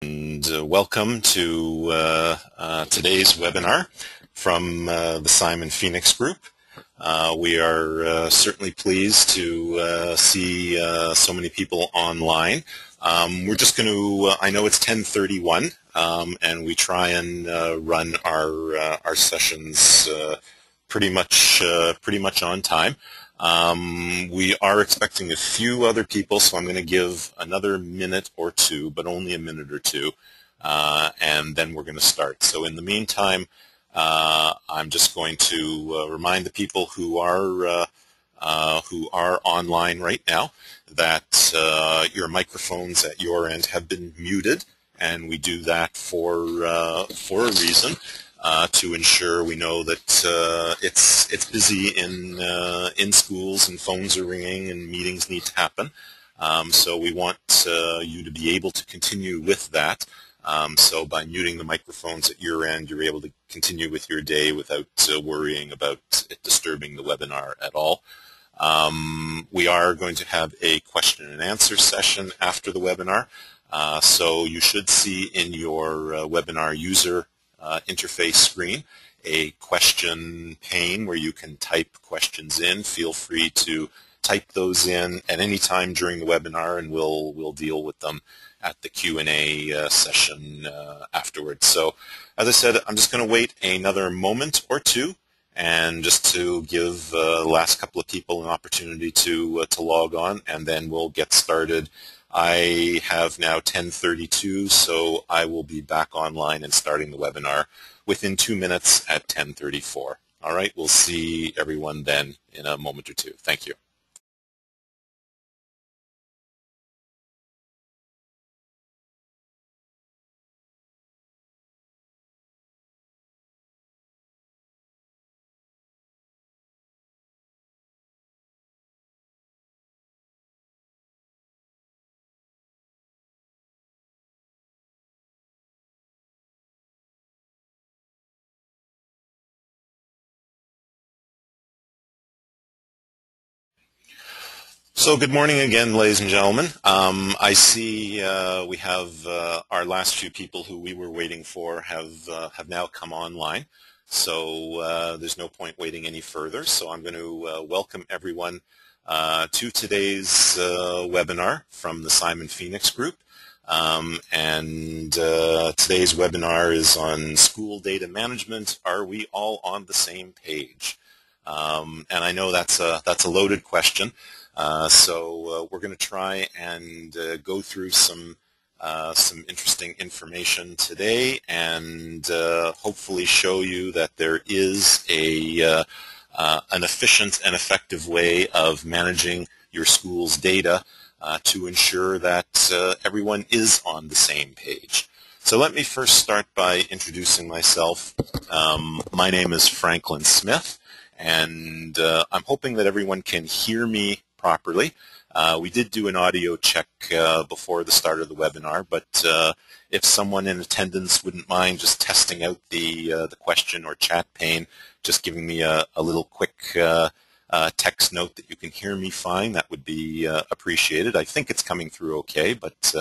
And welcome to today's webinar from the Simon Phoenix Group. We are certainly pleased to see so many people online. We're just going to, I know it's 10:31, and we try and run our sessions pretty much on time. We are expecting a few other people, so I'm going to give another minute or two, but only a minute or two, and then we're going to start. So in the meantime, I'm just going to remind the people who are online right now that your microphones at your end have been muted, and we do that for a reason. To ensure we know that it's busy in schools and phones are ringing and meetings need to happen. So we want you to be able to continue with that. So by muting the microphones at your end, you're able to continue with your day without worrying about it disturbing the webinar at all. We are going to have a question and answer session after the webinar. So you should see in your webinar user interface screen a question pane where you can type questions in. Feel free to type those in at any time during the webinar, and we'll deal with them at the Q&A session afterwards. So as I said, I'm just going to wait another moment or two and just to give the last couple of people an opportunity to log on, and then we'll get started. I have now 10:32, so I will be back online and starting the webinar within 2 minutes at 10:34. All right, we'll see everyone then in a moment or two. Thank you. So good morning again, ladies and gentlemen. I see we have our last few people who we were waiting for have now come online. So there's no point waiting any further. So I'm going to welcome everyone to today's webinar from the Simon Phoenix Group. Today's webinar is on school data management. Are we all on the same page? And I know that's a loaded question. So we're going to try and go through some interesting information today, and hopefully show you that there is an efficient and effective way of managing your school's data to ensure that everyone is on the same page. So let me first start by introducing myself. My name is Franklin Smith, and I'm hoping that everyone can hear me properly. We did do an audio check before the start of the webinar, but if someone in attendance wouldn't mind just testing out the question or chat pane, just giving me a little quick text note that you can hear me fine, that would be appreciated. I think it's coming through okay, but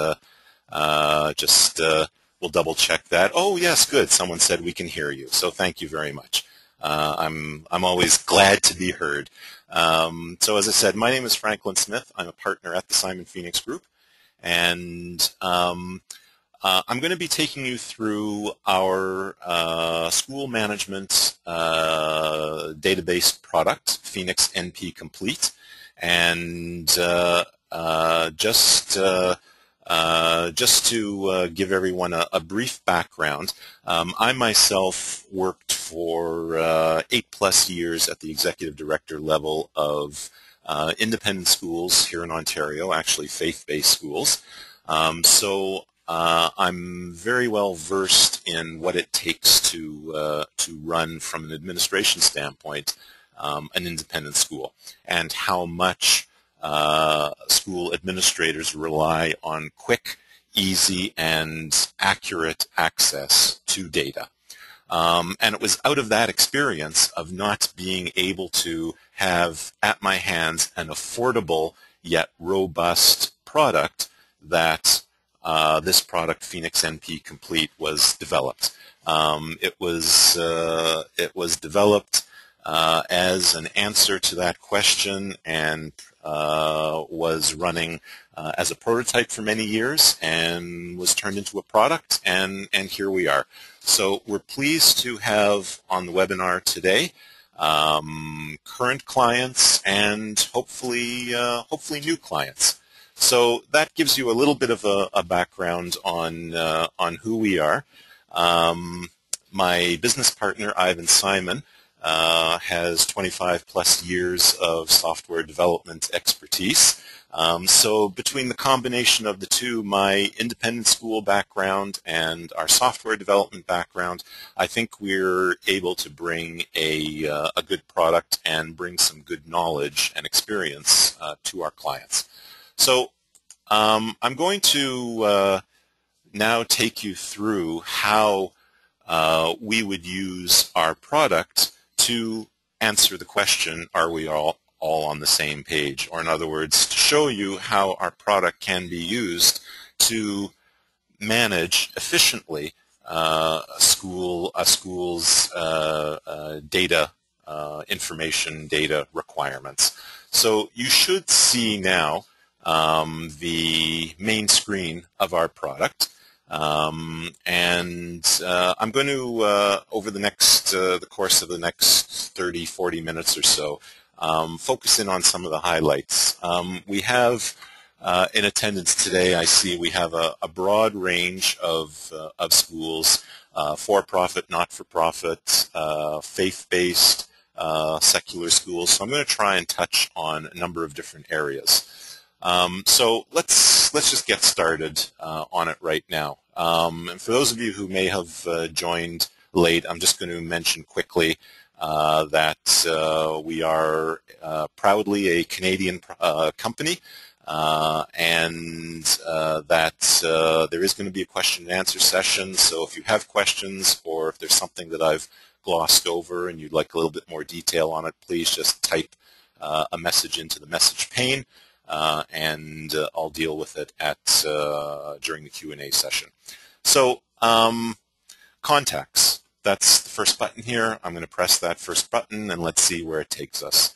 we'll double check that. Oh yes, good. Someone said we can hear you, so thank you very much. I'm always glad to be heard. So as I said, my name is Franklin Smith. I'm a partner at the Simon Phoenix Group, and I'm going to be taking you through our school management database product, Phoenix NP Complete, and just to give everyone a brief background, I myself worked for 8+ years at the executive director level of independent schools here in Ontario, actually faith-based schools. So I'm very well versed in what it takes to run from an administration standpoint an independent school, and how much school administrators rely on quick, easy, and accurate access to data. And it was out of that experience of not being able to have at my hands an affordable yet robust product that this product, Phoenix NP Complete, was developed. It was developed as an answer to that question, and was running as a prototype for many years, and was turned into a product, and here we are. So we're pleased to have on the webinar today current clients and hopefully new clients. So that gives you a little bit of a background on who we are. My business partner, Ivan Simon, has 25 plus years of software development expertise. So between the combination of the two, my independent school background and our software development background, I think we're able to bring a good product and bring some good knowledge and experience to our clients. So I'm going to now take you through how we would use our product to answer the question, are we all on the same page? Or in other words, to show you how our product can be used to manage efficiently a school's data, information data requirements. So you should see now the main screen of our product. I'm going to, over the course of the next 30, 40 minutes or so, focus in on some of the highlights. We have in attendance today, I see we have a broad range of schools, for-profit, not-for-profit, faith-based, secular schools. So I'm going to try and touch on a number of different areas. So let's just get started on it right now. And for those of you who may have joined late, I'm just going to mention quickly that we are proudly a Canadian company, and that there is going to be a question and answer session. So if you have questions, or if there's something that I've glossed over and you'd like a little bit more detail on it, please just type a message into the message pane. And I'll deal with it during the Q&A session. So contacts, that's the first button here. I'm going to press that first button and let's see where it takes us.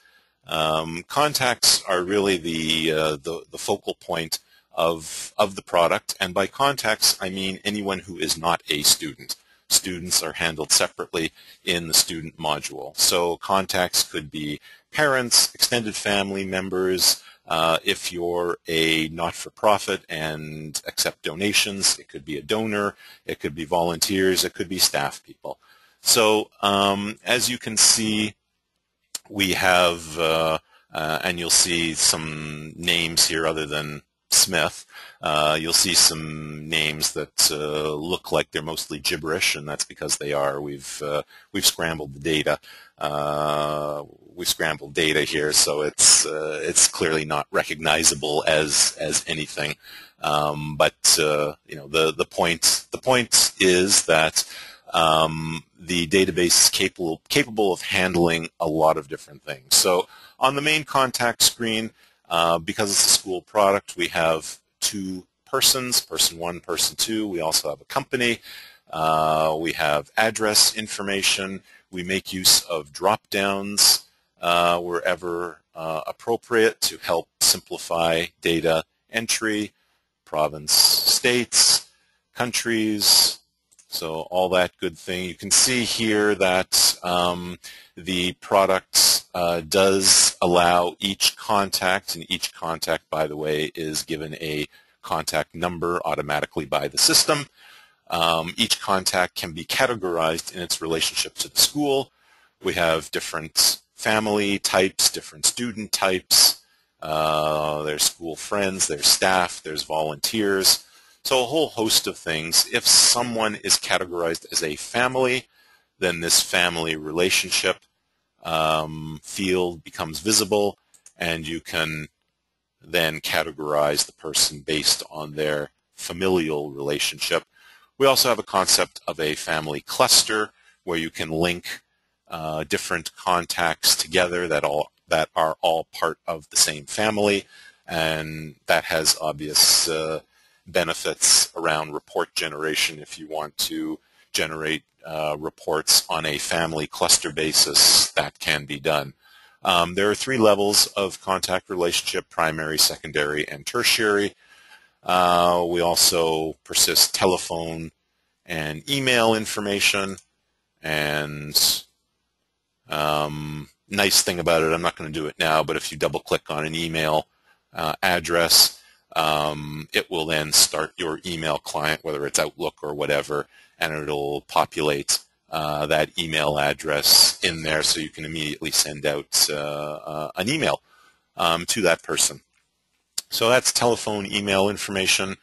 Contacts are really the focal point of the product, and by contacts I mean anyone who is not a student. Students are handled separately in the student module. So contacts could be parents, extended family members. If you're a not-for-profit and accept donations, it could be a donor, it could be volunteers, it could be staff people. So as you can see, we have, and you'll see some names here other than Smith. You'll see some names that look like they're mostly gibberish, and that's because they are. We've scrambled the data. We've scrambled data here, so it's clearly not recognizable as anything. But you know, the point is that the database is capable of handling a lot of different things. So on the main contact screen, because it's a school product, we have two persons, person one, person two. We also have a company. We have address information. We make use of drop-downs wherever appropriate to help simplify data entry, province, states, countries, so all that good thing. You can see here that the product does allow each contact, and each contact, by the way, is given a contact number automatically by the system. Each contact can be categorized in its relationship to the school. We have different family types, different student types. There's school friends, there's staff, there's volunteers. So a whole host of things. If someone is categorized as a family, then this family relationship field becomes visible, and you can then categorize the person based on their familial relationship. We also have a concept of a family cluster where you can link different contacts together that are all part of the same family, and that has obvious benefits around report generation if you want to generate reports on a family cluster basis. That can be done. There are 3 levels of contact relationship: primary, secondary, and tertiary. We also persist telephone and email information. And nice thing about it, I'm not going to do it now, but if you double click on an email address, it will then start your email client, whether it's Outlook or whatever, and it'll populate that email address in there so you can immediately send out an email to that person. So that's telephone, email information.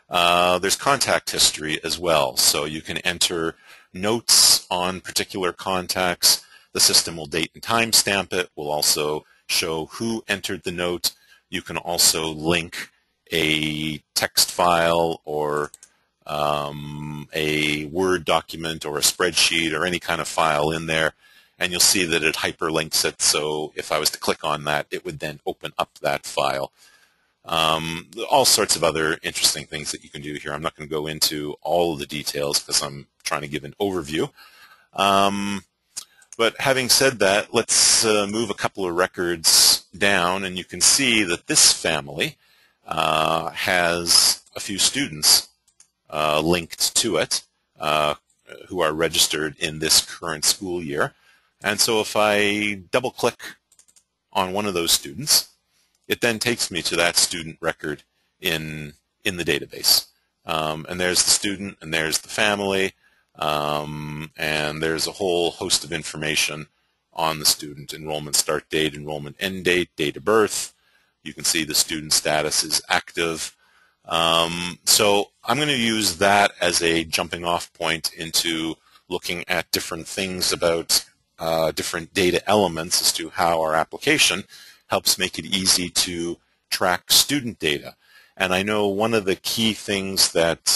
There's contact history as well, so you can enter notes on particular contacts. The system will date and timestamp it. Will also show who entered the note. You can also link a text file or a Word document or a spreadsheet or any kind of file in there, and you'll see that it hyperlinks it, so if I was to click on that, it would then open up that file. All sorts of other interesting things that you can do here. I'm not going to go into all of the details because I'm trying to give an overview. But having said that, let's move a couple of records down, and you can see that this family has a few students linked to it who are registered in this current school year. And so if I double-click on one of those students, it then takes me to that student record in the database. And there's the student, and there's the family, and there's a whole host of information on the student: enrollment start date, enrollment end date, date of birth. You can see the student status is active. So I'm going to use that as a jumping off point into looking at different things about different data elements as to how our application helps make it easy to track student data. And I know one of the key things that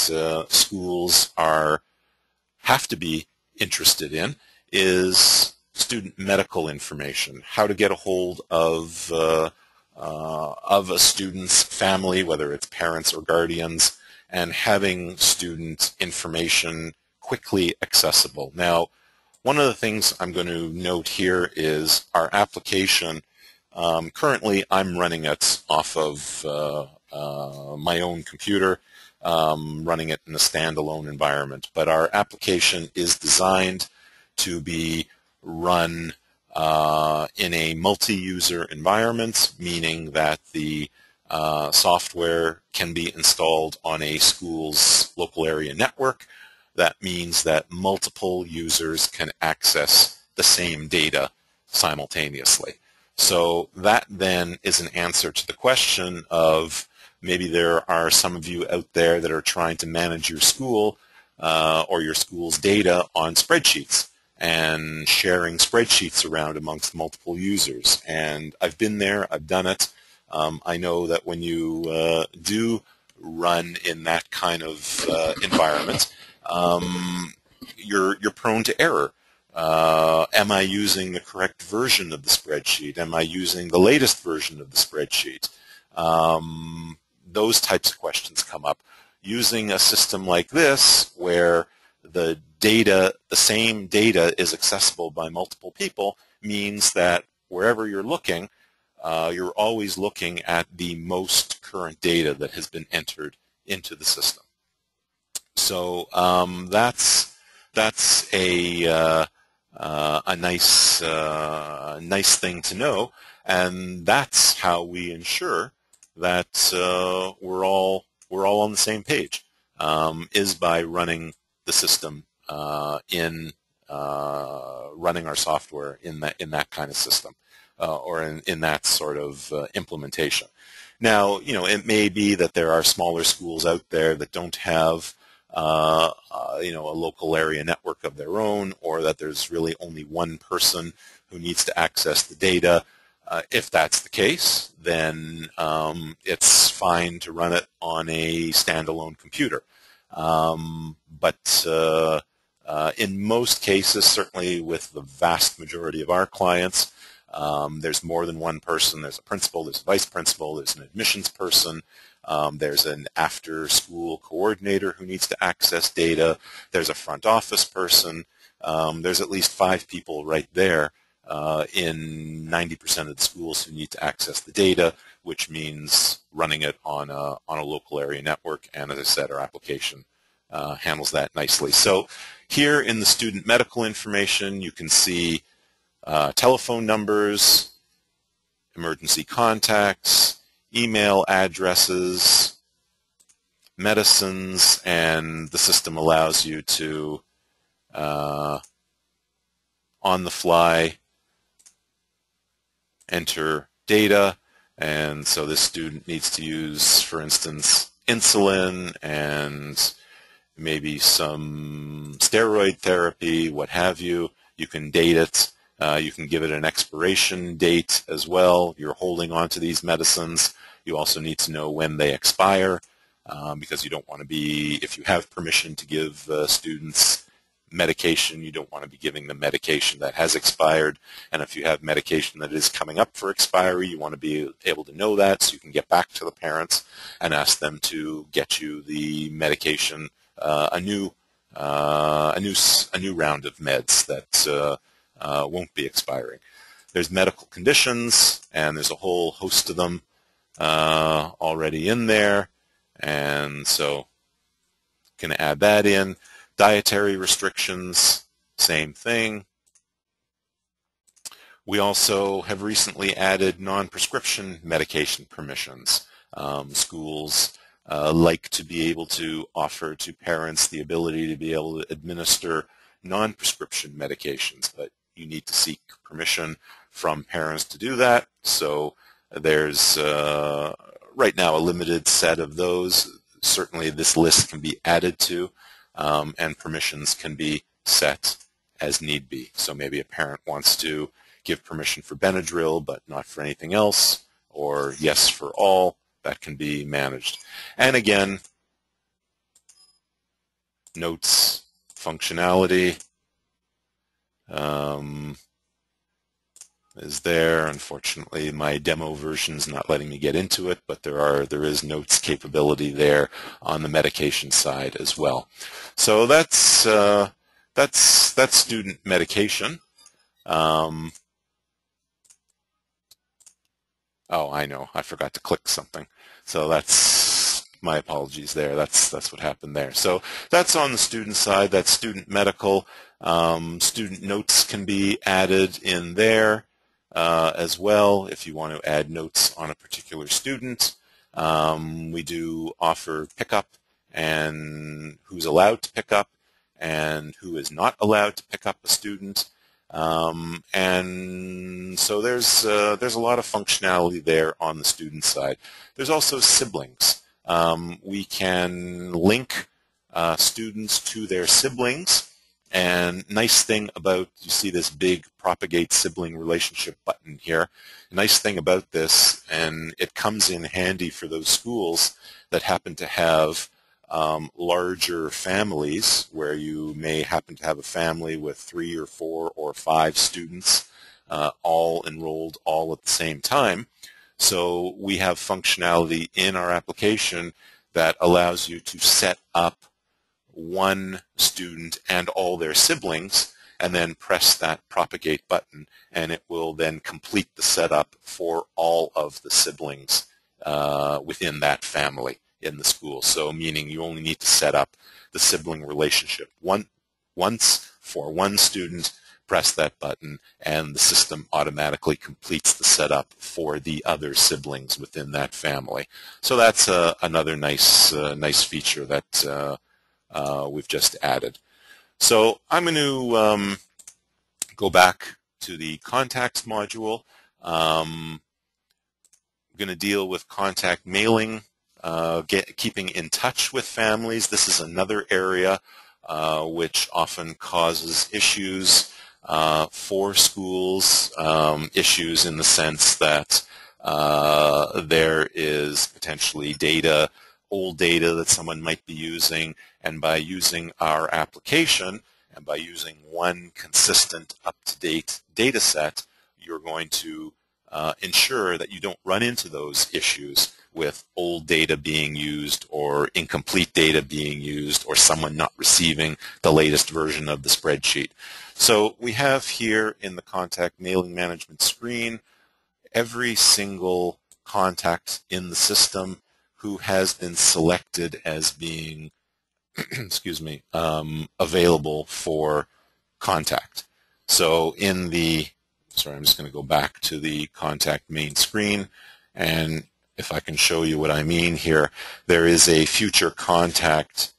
schools have to be interested in is student medical information, how to get a hold of a student's family, whether it's parents or guardians, and having student information quickly accessible. Now, one of the things I'm going to note here is our application. Currently, I'm running it off of my own computer, running it in a standalone environment. But our application is designed to be run in a multi-user environment, meaning that the software can be installed on a school's local area network. That means that multiple users can access the same data simultaneously. So that then is an answer to the question of maybe there are some of you out there that are trying to manage your school or your school's data on spreadsheets and sharing spreadsheets around amongst multiple users. And I've been there, I've done it. I know that when you do run in that kind of environment, you're prone to error. Am I using the correct version of the spreadsheet? Am I using the latest version of the spreadsheet? Those types of questions come up. Using a system like this, where the same data is accessible by multiple people, means that wherever you're looking, you're always looking at the most current data that has been entered into the system. So that's a nice thing to know, and that's how we ensure that we're all on the same page, is by running the system running our software in that kind of system, or in that sort of implementation. Now, it may be that there are smaller schools out there that don't have a local area network of their own, or that there's really only one person who needs to access the data. If that's the case, then it's fine to run it on a standalone computer. But in most cases, certainly with the vast majority of our clients, there's more than one person. There's a principal, there's a vice principal, there's an admissions person, There's an after-school coordinator who needs to access data. There's a front office person. There's at least 5 people right there in 90% of the schools who need to access the data, which means running it on a local area network. And as I said, our application handles that nicely. So here in the student medical information, you can see telephone numbers, emergency contacts, email addresses, medicines, and the system allows you to, on the fly, enter data. And so this student needs to use, for instance, insulin and maybe some steroid therapy, what have you. You can date it. You can give it an expiration date as well. You're holding on to these medicines. You also need to know when they expire because you don't want to be, if you have permission to give students medication, you don't want to be giving them medication that has expired. And if you have medication that is coming up for expiry, you want to be able to know that so you can get back to the parents and ask them to get you the medication, a new round of meds that won't be expiring. There's medical conditions, and there's a whole host of them already in there, and so can add that in. Dietary restrictions, same thing. We also have recently added non-prescription medication permissions. Schools like to be able to offer to parents the ability to be able to administer non-prescription medications, but you need to seek permission from parents to do that. So there's right now a limited set of those. Certainly this list can be added to, and permissions can be set as need be. So maybe a parent wants to give permission for Benadryl but not for anything else, or yes for all. That can be managed. And again, notes functionality is there. Unfortunately, my demo version is not letting me get into it, but there is notes capability there on the medication side as well. So that's student medication. Oh, I know, I forgot to click something. So that's my apologies there. That's what happened there. So that's on the student side. That's student medical. Student notes can be added in there as well if you want to add notes on a particular student. We do offer pickup and who's allowed to pick up and who is not allowed to pick up a student. And so there's a lot of functionality there on the student side. There's also siblings. We can link students to their siblings. And nice thing about, you see this big propagate sibling relationship button here. Nice thing about this, and it comes in handy for those schools that happen to have larger families, where you may happen to have a family with 3 or 4 or 5 students all enrolled all at the same time. So we have functionality in our application that allows you to set up one student and all their siblings, and then press that propagate button, and it will then complete the setup for all of the siblings within that family in the school. So meaning you only need to set up the sibling relationship once for one student, press that button, and the system automatically completes the setup for the other siblings within that family. So that's another nice feature that we've just added. So I'm going to go back to the contacts module. I'm going to deal with contact mailing, keeping in touch with families. This is another area which often causes issues for schools, issues in the sense that there is potentially data, old data that someone might be using, and by using our application and by using one consistent up-to-date data set, you're going to ensure that you don't run into those issues with old data being used or incomplete data being used or someone not receiving the latest version of the spreadsheet. So we have here in the contact mailing management screen every single contact in the system who has been selected as being excuse me, available for contact. So in the, sorry, I'm just going to go back to the contact main screen, and if I can show you what I mean here, there is a future contact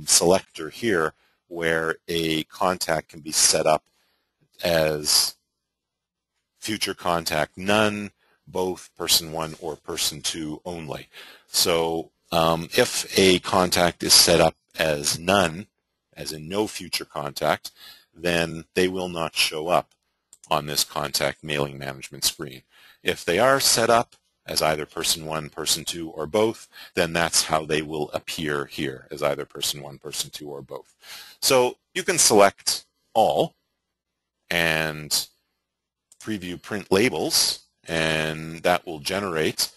selector here where a contact can be set up as future contact none, both person 1 or person 2 only. So if a contact is set up as none, as in no future contact, then they will not show up on this contact mailing management screen. If they are set up as either person 1, person 2, or both, then that's how they will appear here, as either person 1, person 2, or both. So you can select all and preview print labels, and that will generate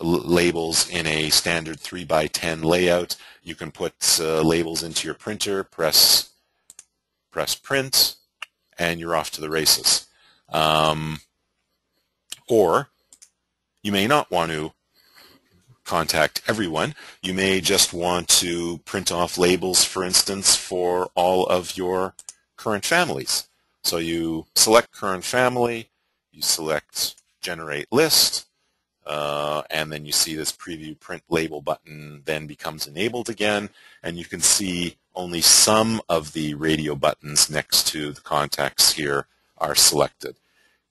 labels in a standard 3x10 layout. You can put labels into your printer, press print, and you're off to the races. Or you may not want to contact everyone. You may just want to print off labels, for instance, for all of your current families. So you select current family, you select generate list, and then you see this preview print label button then becomes enabled again, and you can see only some of the radio buttons next to the contacts here are selected.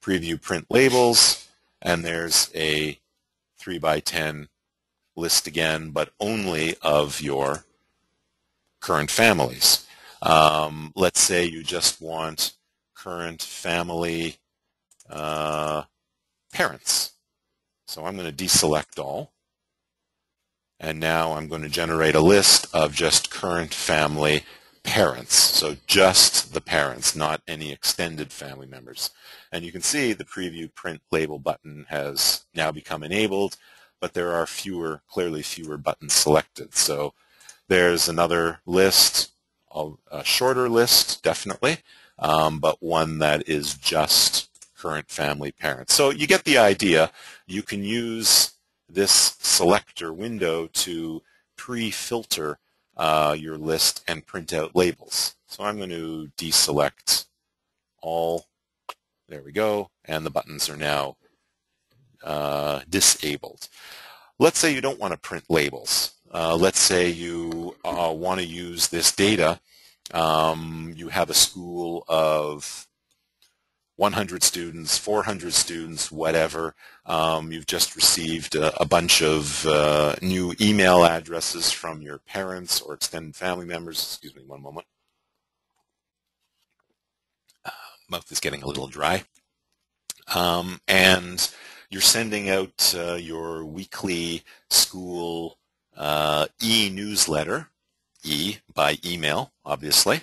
Preview print labels, and there's a 3x10 list again, but only of your current families. Let's say you just want current family parents. So I'm going to deselect all, and now I'm going to generate a list of just current family parents. So just the parents, not any extended family members. And you can see the preview print label button has now become enabled, but there are clearly fewer buttons selected. So there's another list, a shorter list, definitely, but one that is just current family parents. So you get the idea. You can use this selector window to pre-filter your list and print out labels. So I'm going to deselect all. There we go. And the buttons are now disabled. Let's say you don't want to print labels. Let's say you want to use this data. You have a school of 100 students, 400 students, whatever. You've just received a bunch of new email addresses from your parents or extended family members. Excuse me one moment. Mouth is getting a little dry. And you're sending out your weekly school e-newsletter, by email, obviously.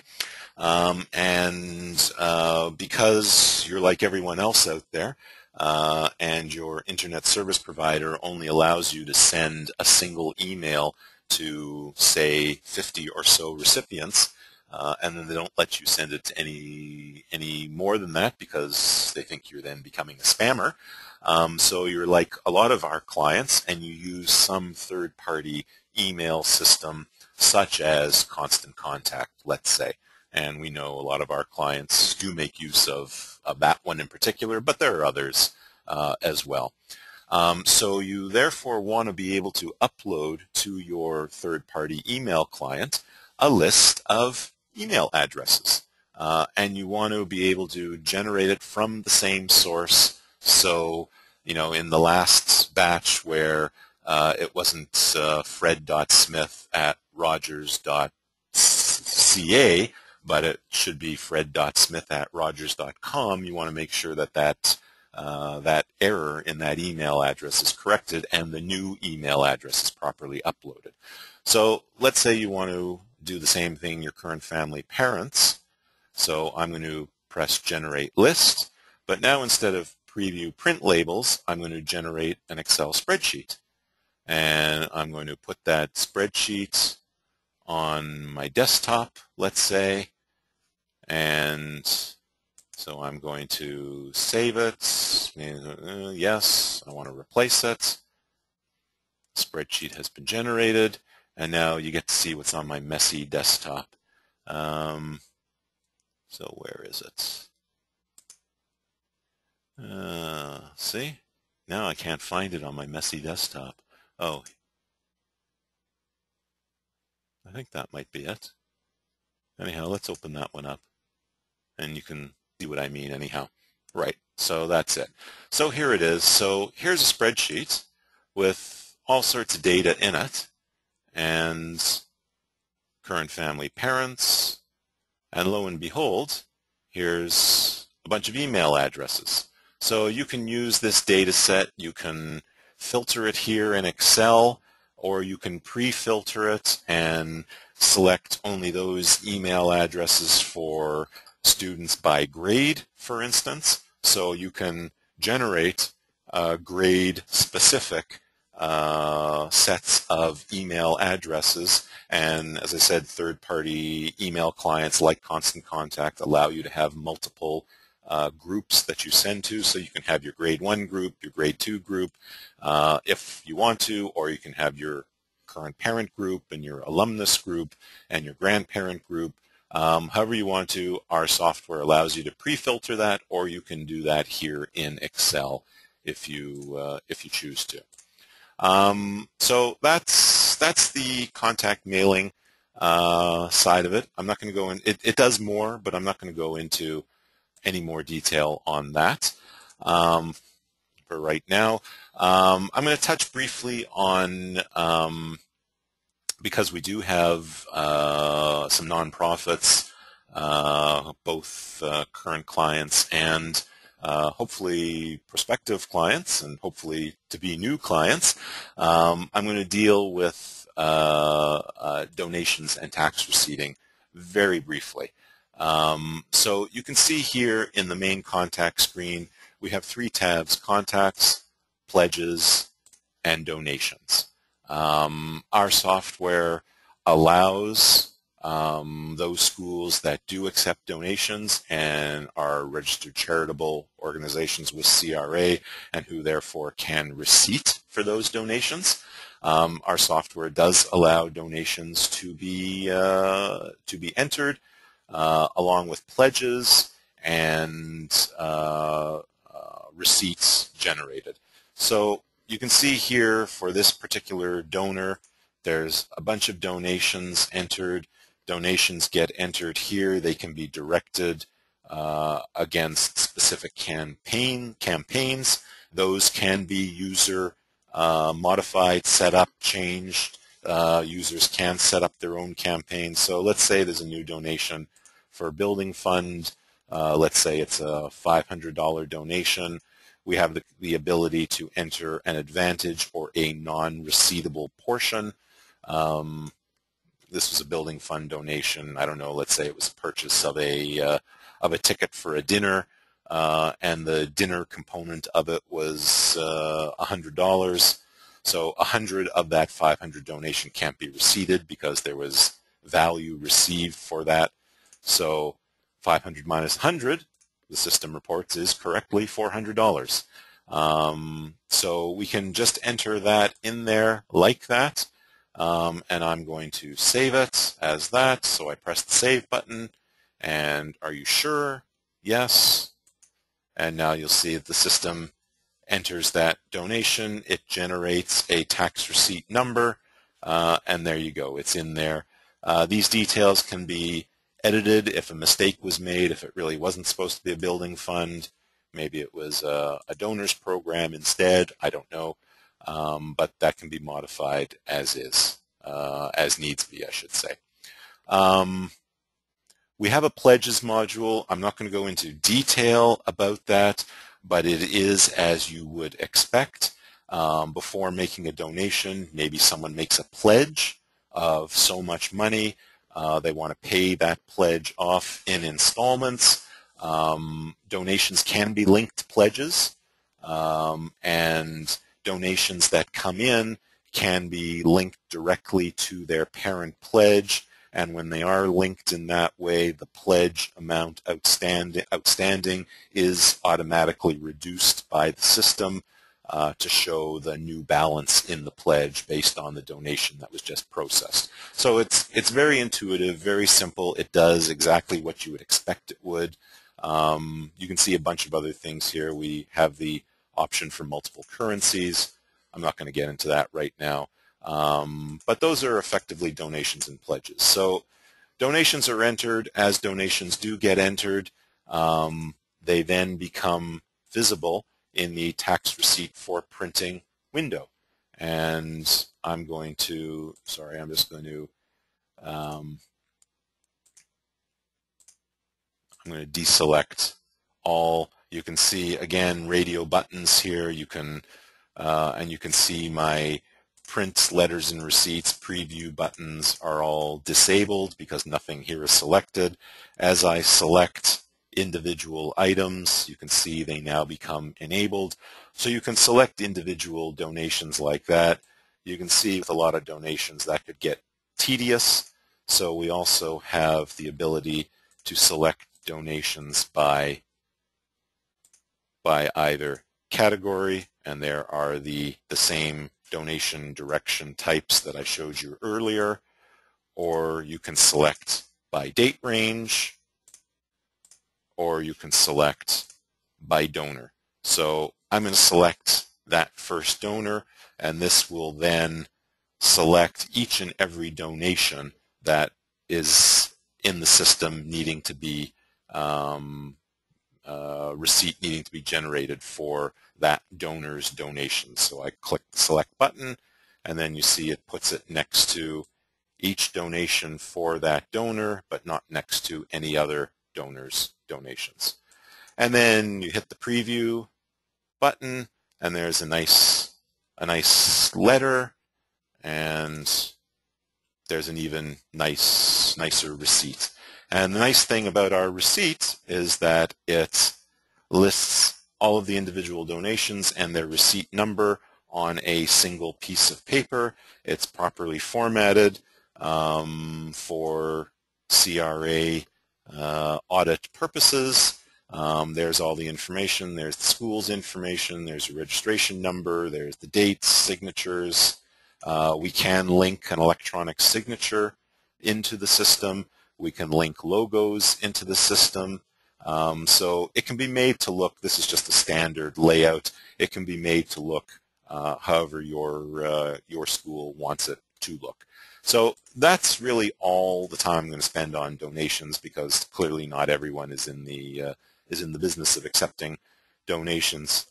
Because you're like everyone else out there, and your internet service provider only allows you to send a single email to, say, 50 or so recipients, and then they don't let you send it to any more than that because they think you're then becoming a spammer. So you're like a lot of our clients, and you use some third-party email system such as Constant Contact, let's say. And we know a lot of our clients do make use of that one in particular, but there are others as well. So you therefore want to be able to upload to your third-party email client a list of email addresses. And you want to be able to generate it from the same source. So, you know, in the last batch where it wasn't fred.smith@rogers.ca, but it should be fred.smith@rogers.com, you want to make sure that that error in that email address is corrected and the new email address is properly uploaded. So let's say you want to do the same thing, your current family parents. So I'm going to press Generate List. But now instead of preview print labels, I'm going to generate an Excel spreadsheet. And I'm going to put that spreadsheet on my desktop, let's say. And so I'm going to save it. Yes, I want to replace it. Spreadsheet has been generated. And now you get to see what's on my messy desktop. So where is it? See? Now I can't find it on my messy desktop. Oh, I think that might be it. Anyhow, let's open that one up. And you can see what I mean anyhow. Right, so that's it. So here it is. So here's a spreadsheet with all sorts of data in it. And current family parents. And lo and behold, here's a bunch of email addresses. So you can use this data set. You can filter it here in Excel, or you can pre-filter it and select only those email addresses for students by grade, for instance. So you can generate grade-specific sets of email addresses. And as I said, third-party email clients like Constant Contact allow you to have multiple groups that you send to. So you can have your grade 1 group, your grade 2 group, if you want to, or you can have your current parent group and your alumnus group and your grandparent group. However you want to, our software allows you to pre-filter that, or you can do that here in Excel if you choose to. So that's the contact mailing side of it. I'm not going to go in. It does more, but I'm not going to go into any more detail on that for right now. I'm going to touch briefly on, because we do have some nonprofits, both current clients and hopefully prospective clients, and hopefully to be new clients. I'm going to deal with donations and tax receipting very briefly. So you can see here in the main contact screen, we have 3 tabs: contacts, pledges, and donations. Our software allows those schools that do accept donations and are registered charitable organizations with CRA and who therefore can receipt for those donations. Our software does allow donations to be entered along with pledges and receipts generated. So you can see here for this particular donor, there's a bunch of donations entered. Donations get entered here. They can be directed against specific campaigns. Those can be user modified, set up, changed. Users can set up their own campaigns. So let's say there's a new donation for a building fund. Let's say it's a $500 donation. We have the ability to enter an advantage or a non-receivable portion. This was a building fund donation. I don't know, let's say it was a purchase of a ticket for a dinner, and the dinner component of it was $100. So 100 of that 500 donation can't be receipted because there was value received for that. So 500 minus 100, the system reports, is correctly $400. So we can just enter that in there like that. And I'm going to save it as that. So I press the save button. And are you sure? Yes. And now you'll see that the system enters that donation. It generates a tax receipt number. And there you go. It's in there. These details can be edited if a mistake was made, if it really wasn't supposed to be a building fund. Maybe it was a donors program instead. I don't know. But that can be modified as is, as needs be, I should say. We have a pledges module. I'm not going to go into detail about that, but it is as you would expect. Before making a donation, maybe someone makes a pledge of so much money. They want to pay that pledge off in installments. Donations can be linked to pledges, and donations that come in can be linked directly to their parent pledge, and when they are linked in that way, the pledge amount outstanding is automatically reduced by the system to show the new balance in the pledge based on the donation that was just processed. So it's very intuitive, very simple. It does exactly what you would expect it would. You can see a bunch of other things here. We have the option for multiple currencies. I'm not going to get into that right now. But those are effectively donations and pledges. So donations are entered. As donations do get entered, they then become visible in the tax receipt for printing window. And I'm going to, sorry, I'm just going to, I'm going to deselect all. You can see, again, radio buttons here. You can, and you can see my print, letters, and receipts preview buttons are all disabled because nothing here is selected. As I select individual items, you can see they now become enabled. So you can select individual donations like that. You can see with a lot of donations that could get tedious. So we also have the ability to select donations by either category, and there are the same donation direction types that I showed you earlier, or you can select by date range, or you can select by donor. So I'm going to select that first donor, and this will then select each and every donation that is in the system needing to be receipt needing to be generated for that donor's donation. So I click the select button, and then you see it puts it next to each donation for that donor, but not next to any other donor's donations. And then you hit the preview button, and there's a nice letter, and there's an even nicer receipt. And the nice thing about our receipt is that it lists all of the individual donations and their receipt number on a single piece of paper. It's properly formatted for CRA audit purposes. There's all the information. There's the school's information. There's a registration number. There's the dates, signatures. We can link an electronic signature into the system. We can link logos into the system. So it can be made to look, this is just a standard layout, it can be made to look however your school wants it to look. So that's really all the time I'm going to spend on donations, because clearly not everyone is in the business of accepting donations.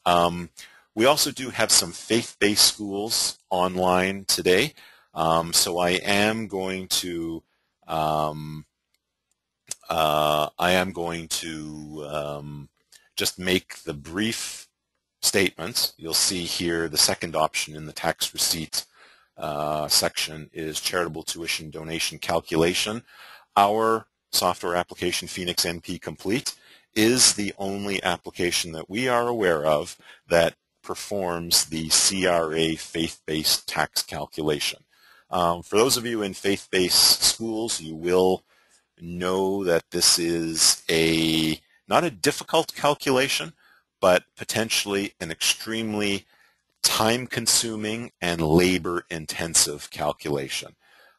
We also do have some faith-based schools online today. So I am going to just make the brief statements. You'll see here the second option in the tax receipt section is charitable tuition donation calculation. Our software application, Phoenix NP Complete, is the only application that we are aware of that performs the CRA faith-based tax calculation. For those of you in faith-based schools, you will know that this is not a difficult calculation, but potentially an extremely time-consuming and labor-intensive calculation.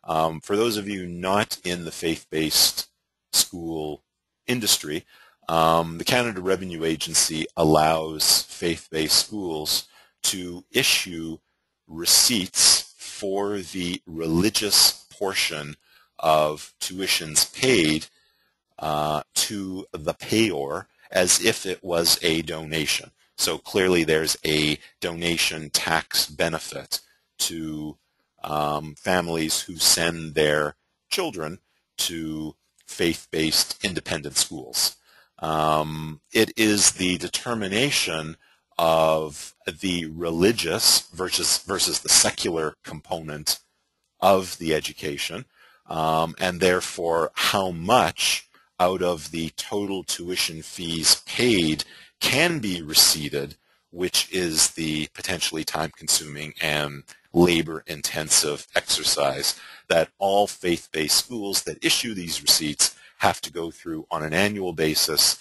For those of you not in the faith-based school industry, the Canada Revenue Agency allows faith-based schools to issue receipts for the religious portion of tuitions paid to the payor as if it was a donation. So clearly there's a donation tax benefit to families who send their children to faith-based independent schools. It is the determination of the religious versus the secular component of the education, and therefore how much out of the total tuition fees paid can be receipted, which is the potentially time-consuming and labor-intensive exercise that all faith-based schools that issue these receipts have to go through on an annual basis,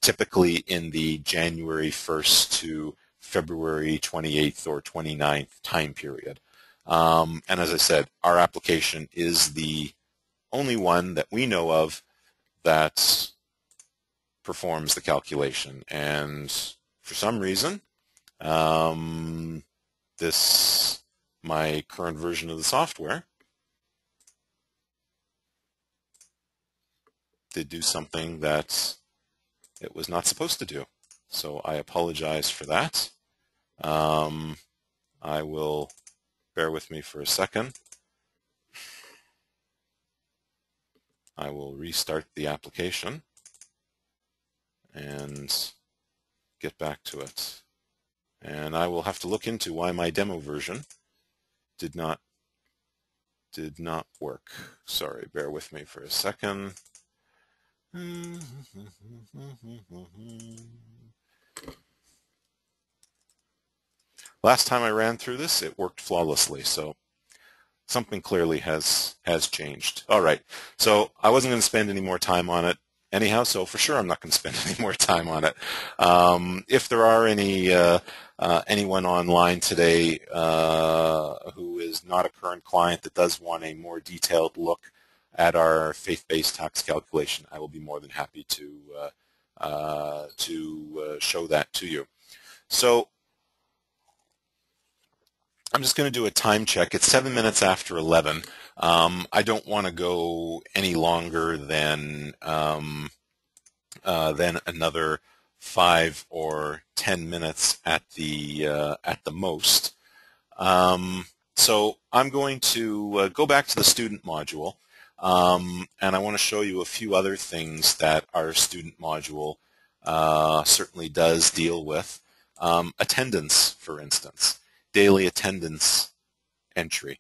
typically in the January 1st to February 28th or 29th time period. And as I said, our application is the only one that we know of that performs the calculation. And for some reason, my current version of the software did do something that it was not supposed to do. So I apologize for that. I will, bear with me for a second. I will restart the application and get back to it. And I will have to look into why my demo version did not work. Sorry, bear with me for a second. Last time I ran through this, it worked flawlessly, so something clearly has changed. All right, so I wasn't going to spend any more time on it anyhow, so for sure I'm not going to spend any more time on it. If there are anyone online today who is not a current client that does want a more detailed look at our faith-based tax calculation, I will be more than happy to show that to you. So I'm just going to do a time check. It's 7 minutes after 11. I don't want to go any longer than another 5 or 10 minutes at the most. So I'm going to go back to the student module, and I want to show you a few other things that our student module certainly does deal with. Attendance, for instance. Daily attendance entry.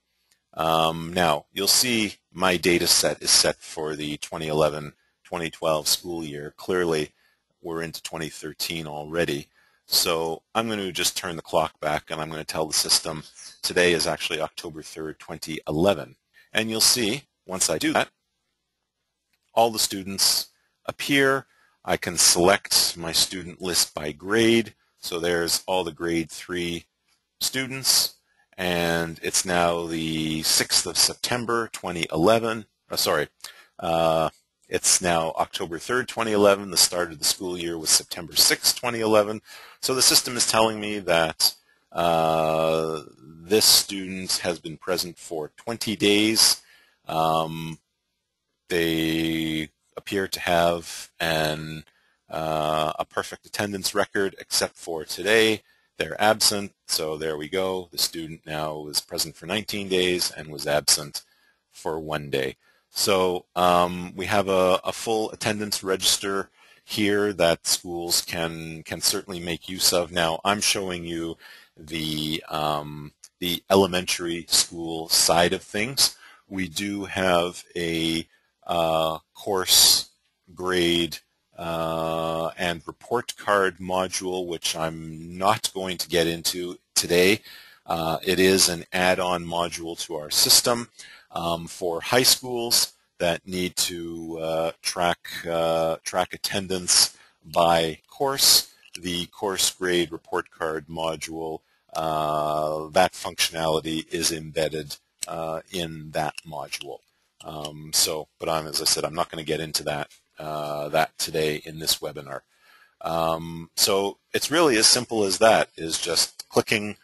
Now, you'll see my data set is set for the 2011-2012 school year. Clearly, we're into 2013 already. So I'm going to just turn the clock back, and I'm going to tell the system today is actually October 3rd, 2011. And you'll see, once I do that, all the students appear. I can select my student list by grade. So there's all the grade 3 students, and it's now the 6th of September 2011. It's now October 3rd, 2011. The start of the school year was September 6th, 2011. So the system is telling me that this student has been present for 20 days. They appear to have a perfect attendance record except for today. They're absent, so there we go. The student now was present for 19 days and was absent for 1 day. So we have a full attendance register here that schools can certainly make use of. Now I'm showing you the elementary school side of things. We do have a course grade and report card module, which I'm not going to get into today. It is an add-on module to our system for high schools that need to track attendance by course. The course grade report card module, that functionality is embedded in that module. But as I said, I'm not going to get into that today in this webinar. So it's really as simple as that, is just clicking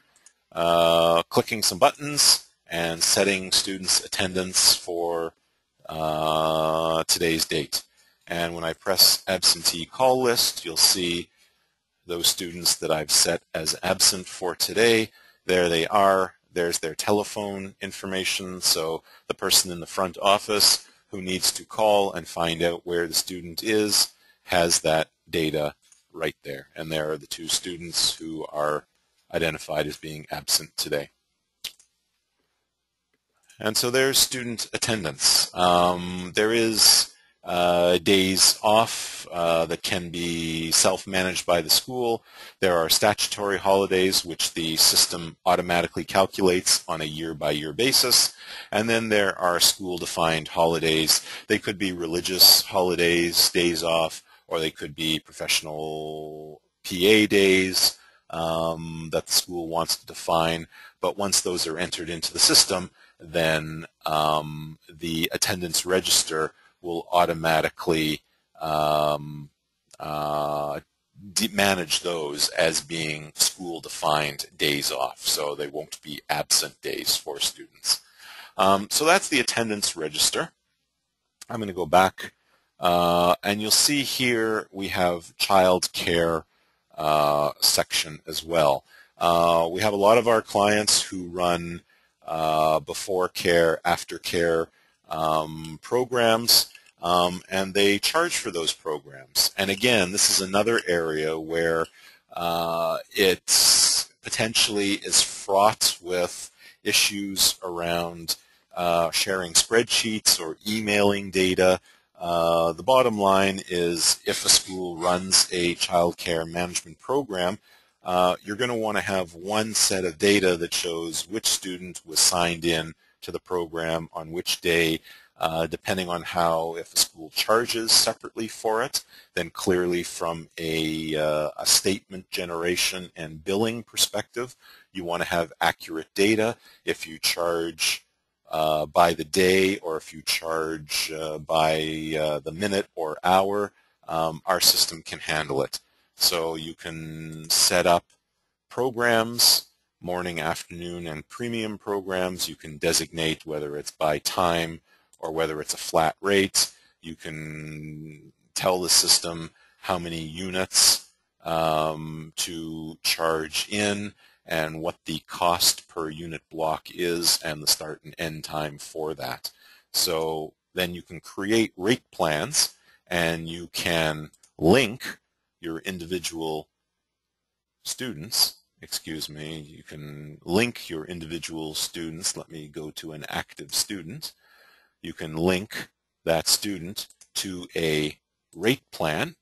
some buttons and setting students' attendance for today's date. And when I press absentee call list, you'll see those students that I've set as absent for today. There they are. There's their telephone information. So the person in the front office who needs to call and find out where the student is has that data right there. And there are the 2 students who are identified as being absent today. And so there's student attendance. There is days off that can be self-managed by the school. There are statutory holidays which the system automatically calculates on a year-by-year basis. And then there are school-defined holidays. They could be religious holidays, days off, or they could be professional PA days that the school wants to define. But once those are entered into the system, then the attendance register will automatically manage those as being school-defined days off, so they won't be absent days for students. So that's the attendance register. I'm going to go back, and you'll see here we have childcare section as well. We have a lot of our clients who run before care, after care programs, and they charge for those programs. And again, this is another area where it potentially is fraught with issues around sharing spreadsheets or emailing data. The bottom line is if a school runs a child care management program, you're going to want to have one set of data that shows which student was signed in to the program on which day, depending on how, if a school charges separately for it, then clearly from a statement generation and billing perspective, you want to have accurate data. If you charge by the day or if you charge by the minute or hour, our system can handle it. So you can set up programs, morning, afternoon, and premium programs. You can designate whether it's by time or whether it's a flat rate. You can tell the system how many units to charge in and what the cost per unit block is and the start and end time for that. So then you can create rate plans and you can link your individual students, you can link your individual students. Let me go to an active student. You can link that student to a rate plan,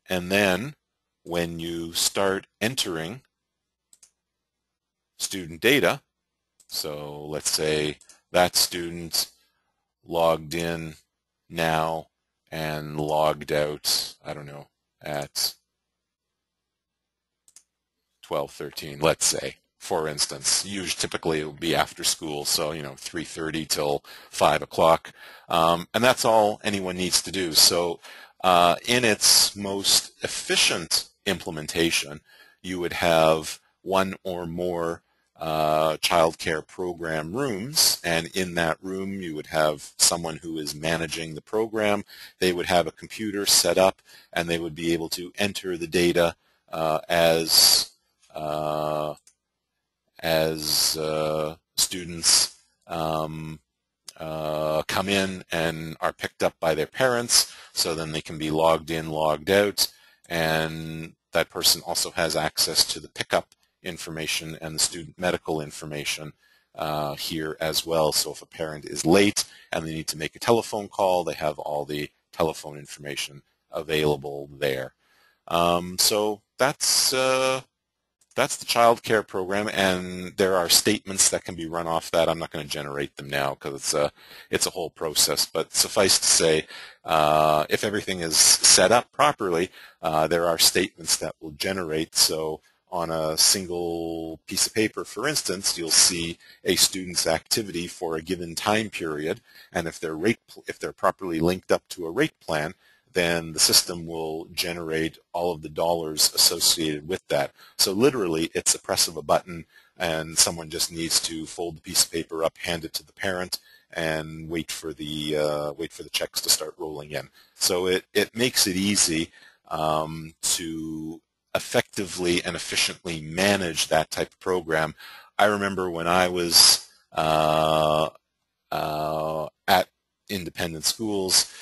and then when you start entering student data, so let's say that student logged in now and logged out, I don't know, at 12:13, let's say, for instance. Typically it will be after school, so 3:30 till 5 o'clock, and that's all anyone needs to do. So in its most efficient implementation, you would have one or more child care program rooms, and in that room you would have someone who is managing the program. They would have a computer set up and they would be able to enter the data as students come in and are picked up by their parents, so then they can be logged in, logged out, and that person also has access to the pickup information and the student medical information here as well. So if a parent is late and they need to make a telephone call, they have all the telephone information available there. So that's the child care program, and there are statements that can be run off that. I'm not going to generate them now because it's a whole process, but suffice to say, if everything is set up properly, there are statements that will generate. So on a single piece of paper, for instance, you'll see a student's activity for a given time period, and if they're properly linked up to a rate plan, then the system will generate all of the dollars associated with that. So literally, it's a press of a button, and someone just needs to fold the piece of paper up, hand it to the parent, and wait for the checks to start rolling in. So it makes it easy to effectively and efficiently manage that type of program. I remember when I was at independent schools,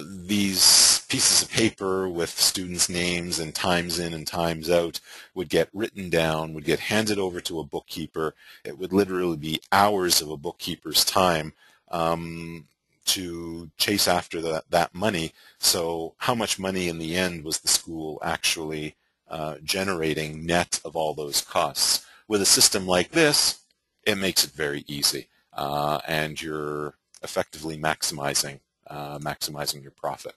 these pieces of paper with students' names and times in and times out would get written down, would get handed over to a bookkeeper. It would literally be hours of a bookkeeper's time to chase after that money. So how much money in the end was the school actually generating net of all those costs? With a system like this, it makes it very easy, and you're effectively maximizing your profit.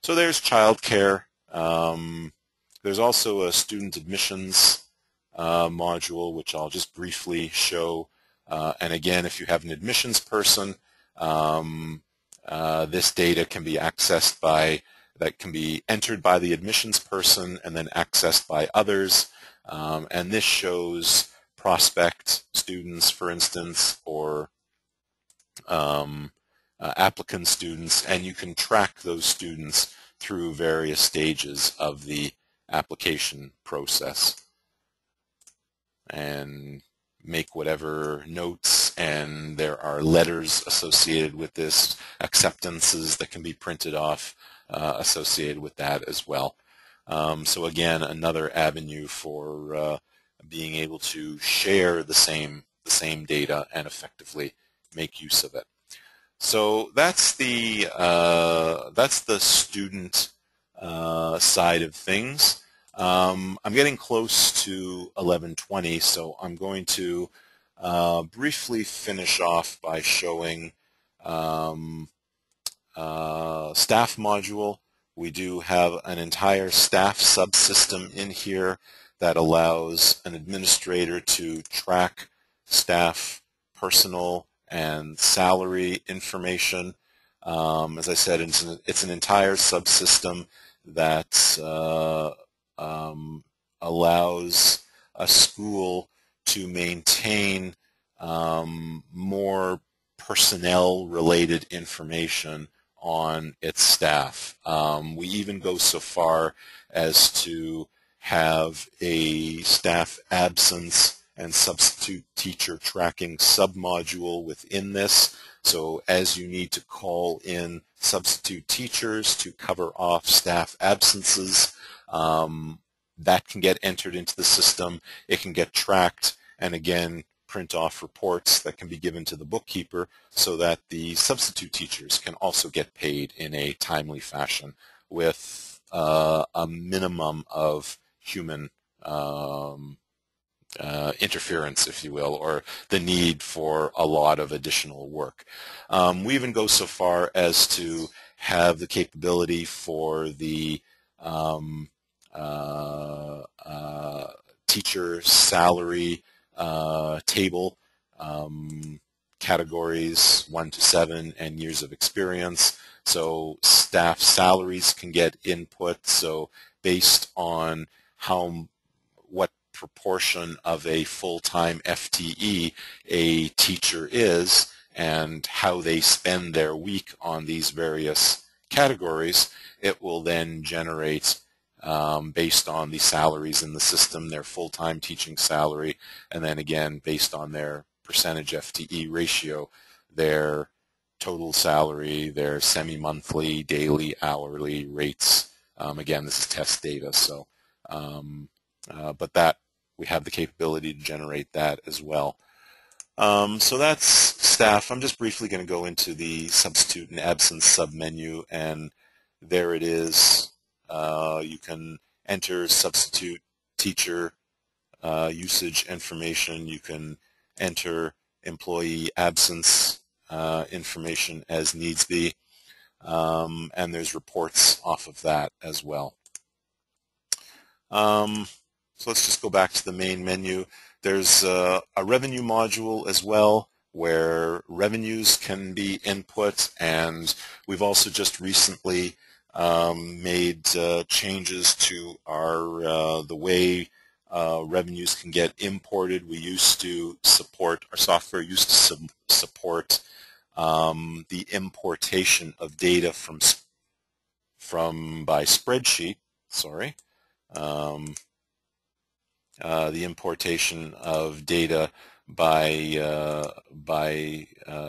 So there's childcare. There's also a student admissions module, which I'll just briefly show. And again, if you have an admissions person, this data can be accessed that can be entered by the admissions person and then accessed by others. And this shows prospect students, for instance, or applicant students, and you can track those students through various stages of the application process and make whatever notes, and there are letters associated with this, acceptances that can be printed off associated with that as well. So again, another avenue for being able to share the same data and effectively make use of it. So that's the student side of things. I'm getting close to 11:20, so I'm going to briefly finish off by showing staff module. We do have an entire staff subsystem in here that allows an administrator to track staff personal and salary information. As I said, it's an entire subsystem that allows a school to maintain more personnel-related information on its staff. We even go so far as to have a staff absence and substitute teacher tracking submodule within this. So as you need to call in substitute teachers to cover off staff absences, that can get entered into the system. It can get tracked and again print off reports that can be given to the bookkeeper so that the substitute teachers can also get paid in a timely fashion with a minimum of human interference, if you will, or the need for a lot of additional work. We even go so far as to have the capability for the teacher salary table, categories 1 to 7 and years of experience. So staff salaries can get input. So based on what proportion of a full-time FTE a teacher is and how they spend their week on these various categories, it will then generate based on the salaries in the system, their full-time teaching salary, and then again based on their percentage FTE ratio, their total salary, their semi-monthly, daily, hourly rates. Again, this is test data, so but that we have the capability to generate that as well. So that's staff. I'm just briefly going to go into the substitute and absence submenu, and there it is. You can enter substitute teacher usage information. You can enter employee absence information as needs be, and there's reports off of that as well. So let's just go back to the main menu. There's a revenue module as well where revenues can be input, and we've also just recently made changes to our the way revenues can get imported. We used to support, our software used to support the importation of data by spreadsheet. Sorry. The importation of data by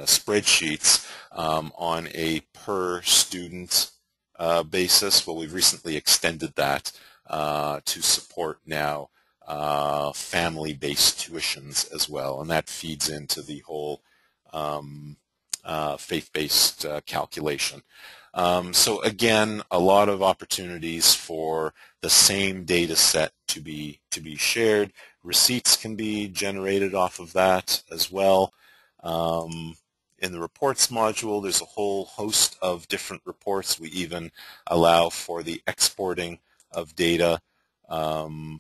spreadsheets on a per student basis. Well, we've recently extended that to support now family-based tuitions as well, and that feeds into the whole faith-based calculation. So again, a lot of opportunities for the same data set to be shared. Receipts can be generated off of that as well. In the reports module, there's a whole host of different reports. We even allow for the exporting of data by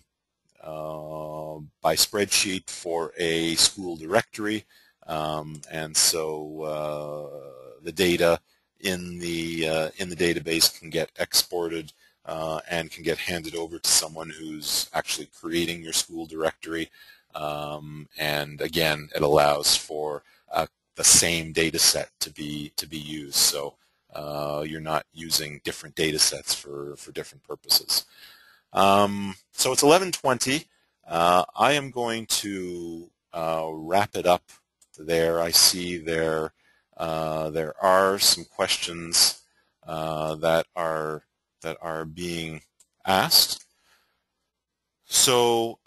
spreadsheet for a school directory, and so the data in the database can get exported and can get handed over to someone who's actually creating your school directory. And again, it allows for the same data set to be used. So you're not using different data sets for different purposes. So it's 11:20. I am going to wrap it up there. I see there are some questions that are being asked. So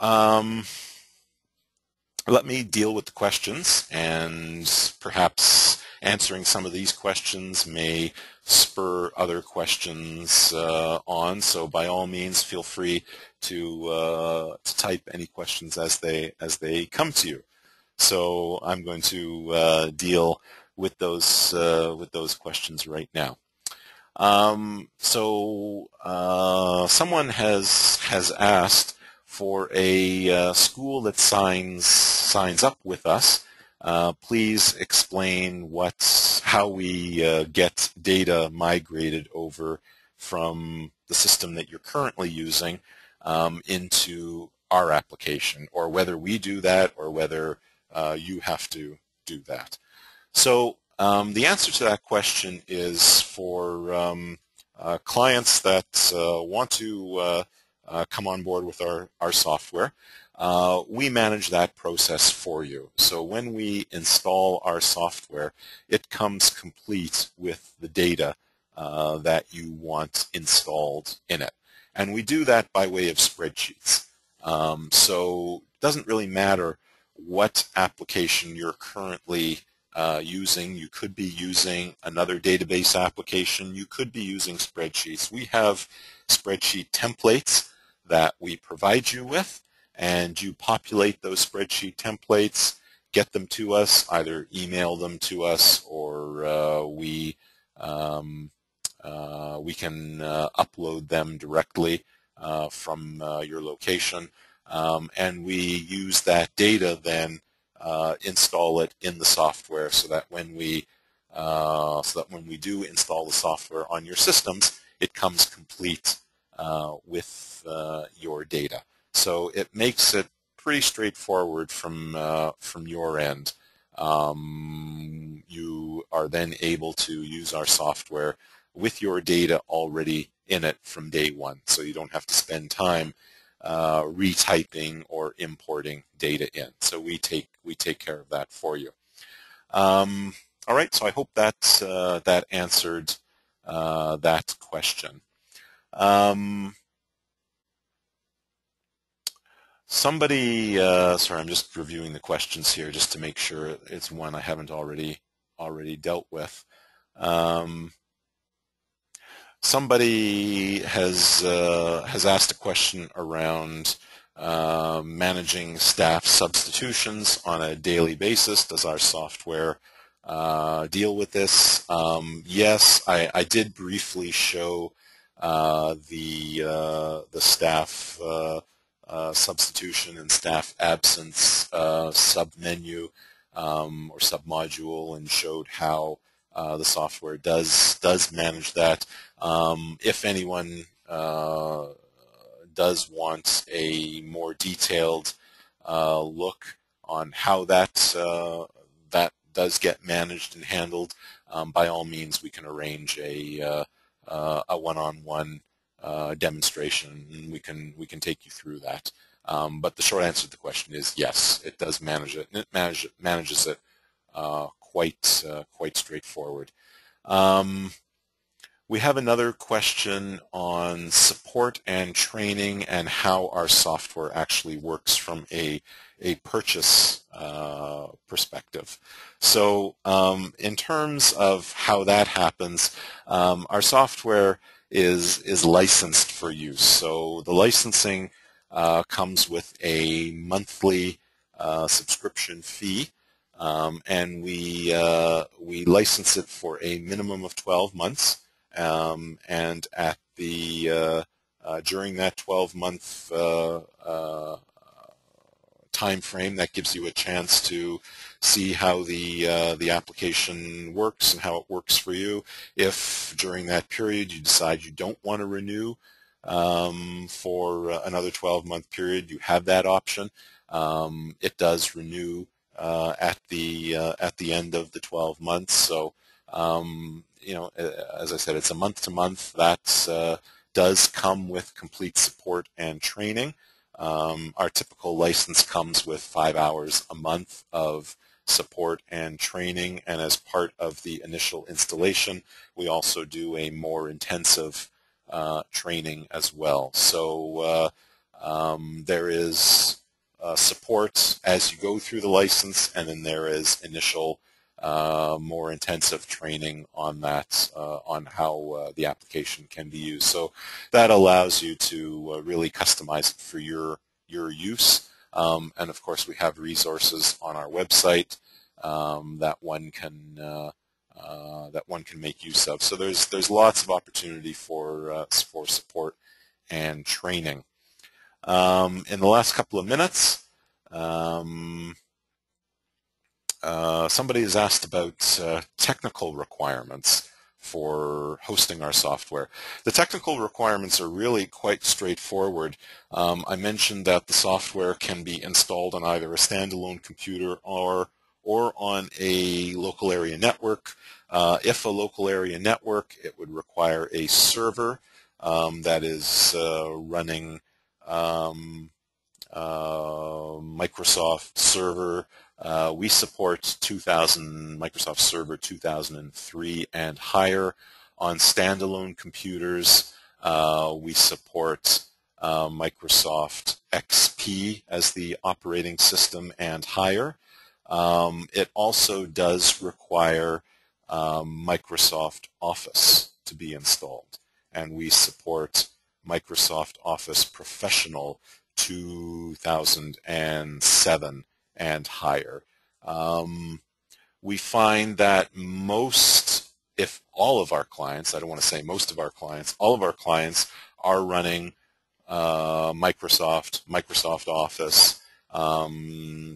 let me deal with the questions, and perhaps answering some of these questions may spur other questions on. So by all means, feel free to type any questions as they come to you. So I'm going to deal with those questions right now. Someone has asked for a school that signs up with us. Please explain how we get data migrated over from the system that you're currently using into our application, or whether we do that or whether you have to do that. So the answer to that question is for clients that want to come on board with our software. We manage that process for you. So when we install our software, it comes complete with the data that you want installed in it. And we do that by way of spreadsheets. So it doesn't really matter what application you're currently using. You could be using another database application. You could be using spreadsheets. We have spreadsheet templates that we provide you with, and you populate those spreadsheet templates, get them to us, either email them to us, or we can upload them directly from your location, and we use that data then install it in the software, so that when we do install the software on your systems, it comes complete with your data. So it makes it pretty straightforward from your end. You are then able to use our software with your data already in it from day one, so you don't have to spend time retyping or importing data in. So we take care of that for you. All right, so I hope that answered that question. Somebody, sorry, I'm just reviewing the questions here just to make sure it's one I haven't already dealt with. Somebody has asked a question around managing staff substitutions on a daily basis. Does our software deal with this? Yes, I did briefly show the staff substitution and staff absence submenu or submodule, and showed how the software does manage that. If anyone does want a more detailed look on how that does get managed and handled, by all means, we can arrange a one-on-one demonstration, and we can take you through that. But the short answer to the question is yes, it does manage it, and it manages it quite straightforward. We have another question on support and training and how our software actually works from a purchase perspective. So in terms of how that happens, our software is licensed for use. So the licensing comes with a monthly subscription fee, and we license it for a minimum of 12 months. And at the during that 12-month time frame, that gives you a chance to see how the application works and how it works for you. If during that period you decide you don't want to renew for another 12-month period, you have that option. It does renew at the end of the 12 months. So you know, as I said, it's a month-to-month. That does come with complete support and training. Our typical license comes with 5 hours a month of support and training, and as part of the initial installation, we also do a more intensive training as well. So there is support as you go through the license, and then there is initial more intensive training on that, on how the application can be used. So that allows you to really customize it for your use. And of course, we have resources on our website that one can make use of. So there's lots of opportunity for support and training. In the last couple of minutes, somebody has asked about technical requirements for hosting our software. The technical requirements are really quite straightforward. I mentioned that the software can be installed on either a standalone computer or on a local area network. If a local area network, it would require a server that is running Microsoft Server. We support Microsoft Server 2003 and higher. On standalone computers, we support Microsoft XP as the operating system and higher. It also does require Microsoft Office to be installed, and we support Microsoft Office Professional 2007 and higher. We find that if all of our clients, I don't want to say most of our clients, all of our clients are running Microsoft Office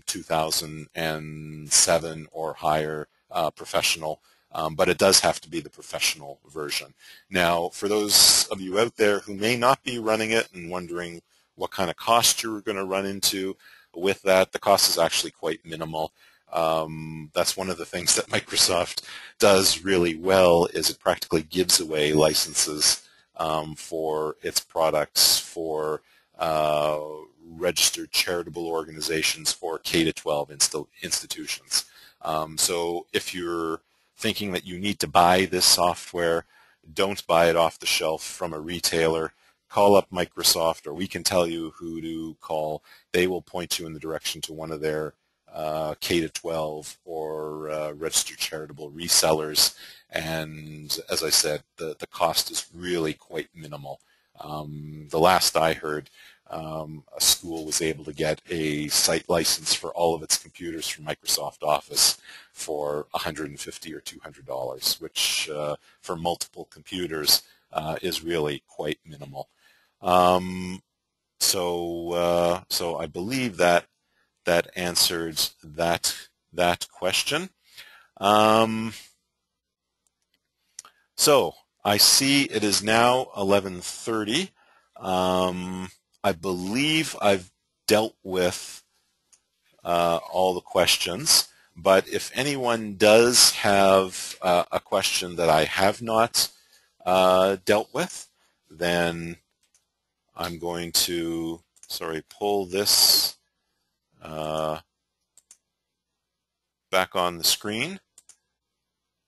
2007 or higher professional, but it does have to be the professional version. Now, for those of you out there who may not be running it and wondering what kind of cost you're going to run into with that, the cost is actually quite minimal. That's one of the things that Microsoft does really well, is it practically gives away licenses for its products for registered charitable organizations or K-12 institutions. So if you're thinking that you need to buy this software, don't buy it off the shelf from a retailer. Call up Microsoft, or we can tell you who to call. They will point you in the direction to one of their K-12 or registered charitable resellers. And as I said, the cost is really quite minimal. The last I heard, a school was able to get a site license for all of its computers from Microsoft Office for $150 or $200, which for multiple computers is really quite minimal. So I believe that answered that question. So I see it is now 11:30. I believe I've dealt with all the questions, but if anyone does have a question that I have not dealt with, then I'm going to, pull this back on the screen,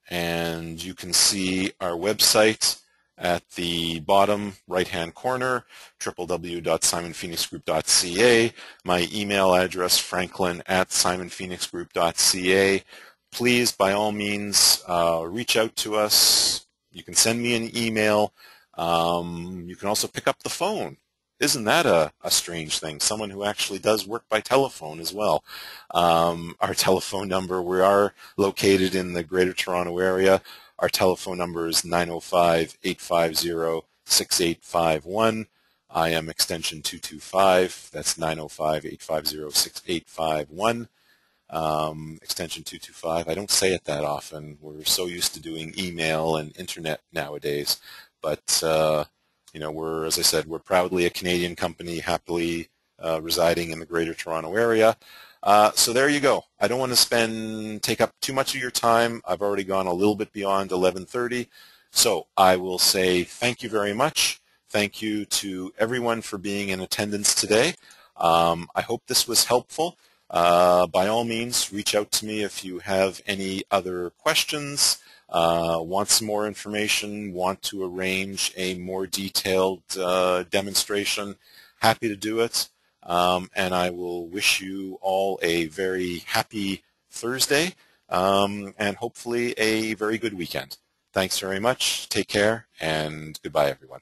and you can see our website at the bottom right-hand corner, www.simonphoenixgroup.ca. My email address, franklin@simonphoenixgroup.ca. Please, by all means, reach out to us. You can send me an email. You can also pick up the phone. Isn't that a strange thing? Someone who actually does work by telephone as well. Our telephone number, we are located in the Greater Toronto Area. Our telephone number is 905-850-6851. I am extension 225. That's 905-850-6851. Extension 225. I don't say it that often. We're so used to doing email and internet nowadays. But, as I said, we're proudly a Canadian company, happily residing in the Greater Toronto Area. So there you go. I don't want to take up too much of your time. I've already gone a little bit beyond 11:30. So I will say thank you very much. Thank you to everyone for being in attendance today. I hope this was helpful. By all means, reach out to me if you have any other questions, want some more information, want to arrange a more detailed demonstration. Happy to do it. And I will wish you all a very happy Thursday and hopefully a very good weekend. Thanks very much. Take care, and goodbye, everyone.